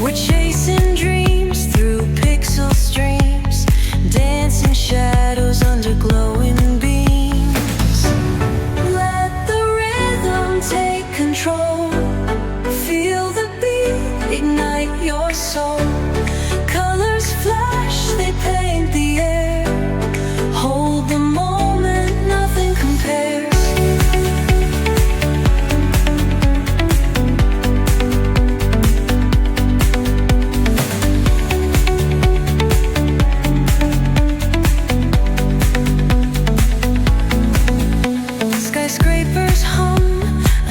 We're chasing dreams through pixel streams, dancing shadows under glowing beams. Let the rhythm take control. Feel the beat, ignite your soul.